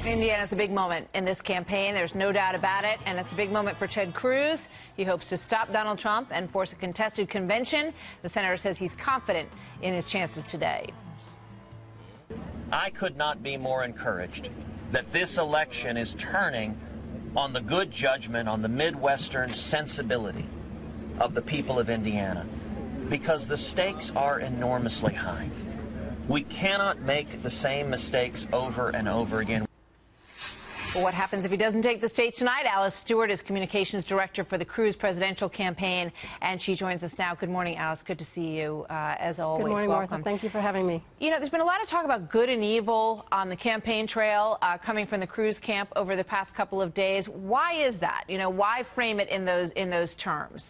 Indiana's a big moment in this campaign. There's no doubt about it. And it's a big moment for Ted Cruz. He hopes to stop Donald Trump and force a contested convention. The senator says he's confident in his chances today. I could not be more encouraged that this election is turning on the good judgment, on the Midwestern sensibility of the people of Indiana, because the stakes are enormously high. We cannot make the same mistakes over and over again. Well, what happens if he doesn't take the stage tonight? Alice Stewart is communications director for the Cruz presidential campaign, and she joins us now. Good morning, Alice. Good to see you, as always. Good morning, welcome. Martha. Thank you for having me. You know, there's been a lot of talk about good and evil on the campaign trail coming from the Cruz camp over the past couple of days. Why is that? You know, why frame it in those terms?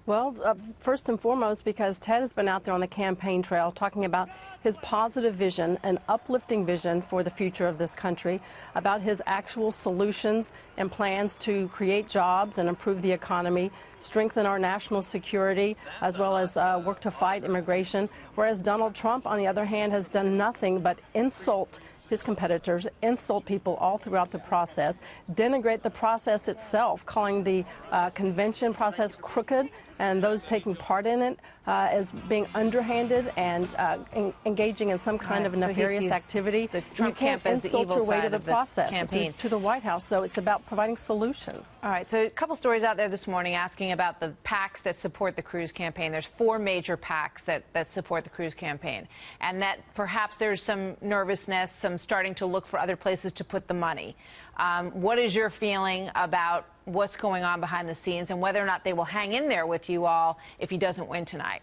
Well, first and foremost, because Ted has been out there on the campaign trail talking about his positive vision, an uplifting vision for the future of this country, about his actual solutions and plans to create jobs and improve the economy, strengthen our national security, as well as work to fight immigration, whereas Donald Trump, on the other hand, has done nothing but insult his competitors, insult people all throughout the process, denigrate the process itself, calling the convention process crooked and those taking part in it as being underhanded and engaging in some kind of nefarious activity. The Trump camp is the evil side of the campaign to the White House, so it's about providing solutions. All right, so a couple stories out there this morning asking about the PACs that support the Cruz campaign. There's 4 major PACs that support the Cruz campaign, and that perhaps there's some nervousness, some starting to look for other places to put the money. What is your feeling about what's going on behind the scenes and whether or not they will hang in there with you all if he doesn't win tonight?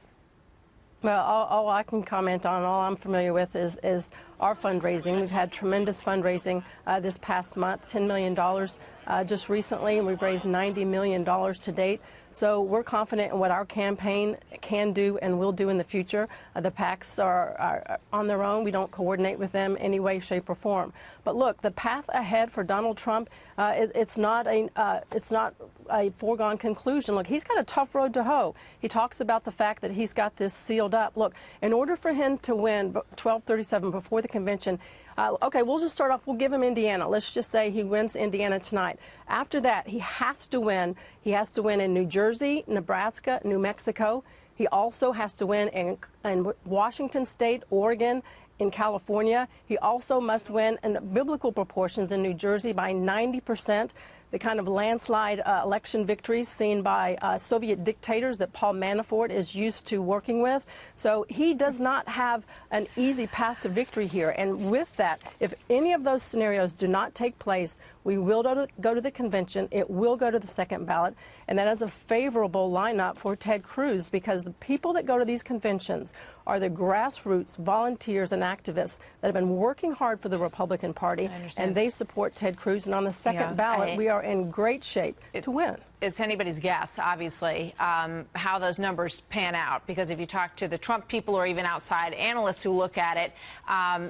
Well, all I can comment on, all I'm familiar with is our fundraising. We've had tremendous fundraising this past month, $10 million just recently, and we've raised $90 million to date. So we're confident in what our campaign can do and will do in the future. The PACs are on their own. We don't coordinate with them any way, shape, or form. But look, the path ahead for Donald Trump, it's not a foregone conclusion. Look, he's got a tough road to hoe. He talks about the fact that he's got this sealed up. Look, in order for him to win 1237 before the convention, okay, we'll just start off. We'll give him Indiana. Let's just say he wins Indiana tonight. After that, he has to win. He has to win in New Jersey, Nebraska, New Mexico. He also has to win in Washington State, Oregon, in California. He also must win in biblical proportions in New Jersey by 90%. The kind of landslide election victories seen by Soviet dictators that Paul Manafort is used to working with. So he does not have an easy path to victory here. And with that, if any of those scenarios do not take place, we will go to the convention. It will go to the second ballot. And that is a favorable lineup for Ted Cruz, because the people that go to these conventions are the grassroots volunteers and activists that have been working hard for the Republican Party, and they support Ted Cruz. And on the second ballot, we are in great shape to win. It's anybody's guess, obviously, how those numbers pan out, because if you talk to the Trump people or even outside analysts who look at it,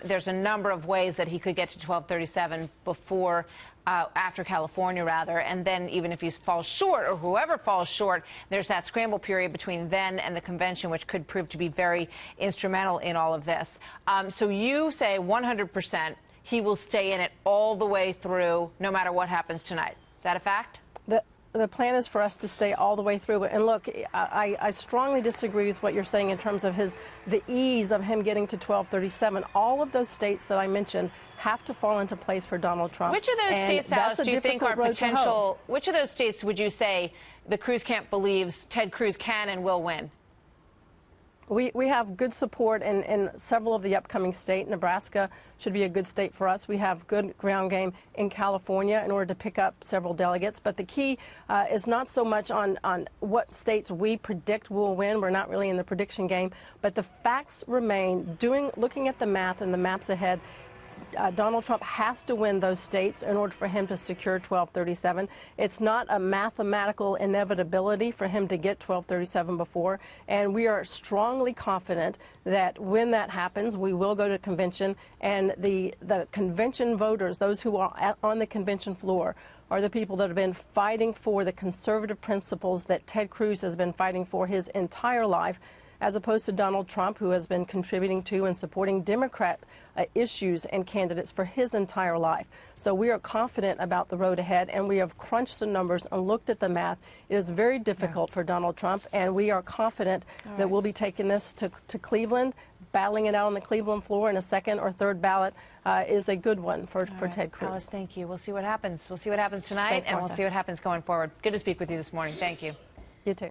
there's a number of ways that he could get to 1237 before, after California, rather, and then even if he falls short, or whoever falls short, there's that scramble period between then and the convention, which could prove to be very instrumental in all of this. So you say 100% he will stay in it all the way through, no matter what happens tonight. Is that a fact? The plan is for us to stay all the way through. And look, I strongly disagree with what you're saying in terms of the ease of him getting to 1237. All of those states that I mentioned have to fall into place for Donald Trump. Which of those states, Alice, do you think are potential? Which of those states would you say the Cruz camp believes Ted Cruz can and will win? We have good support in several of the upcoming states. Nebraska should be a good state for us. We have good ground game in California in order to pick up several delegates. But the key is not so much on what states we predict will win. We're not really in the prediction game. But the facts remain, looking at the math and the maps ahead, Donald Trump has to win those states in order for him to secure 1237. It's not a mathematical inevitability for him to get 1237 before, and we are strongly confident that when that happens, we will go to convention, and the convention voters, those who are on the convention floor, are the people that have been fighting for the conservative principles that Ted Cruz has been fighting for his entire life, as opposed to Donald Trump, who has been contributing to and supporting Democrat issues and candidates for his entire life. So we are confident about the road ahead, and we have crunched the numbers and looked at the math. It is very difficult for Donald Trump, and we are confident that we'll be taking this to Cleveland. Battling it out on the Cleveland floor in a second or third ballot is a good one for Ted Cruz. Alice, thank you. We'll see what happens. We'll see what happens tonight, Thanks, and Martha. we'll see what happens going forward. Good to speak with you this morning. Thank you. You too.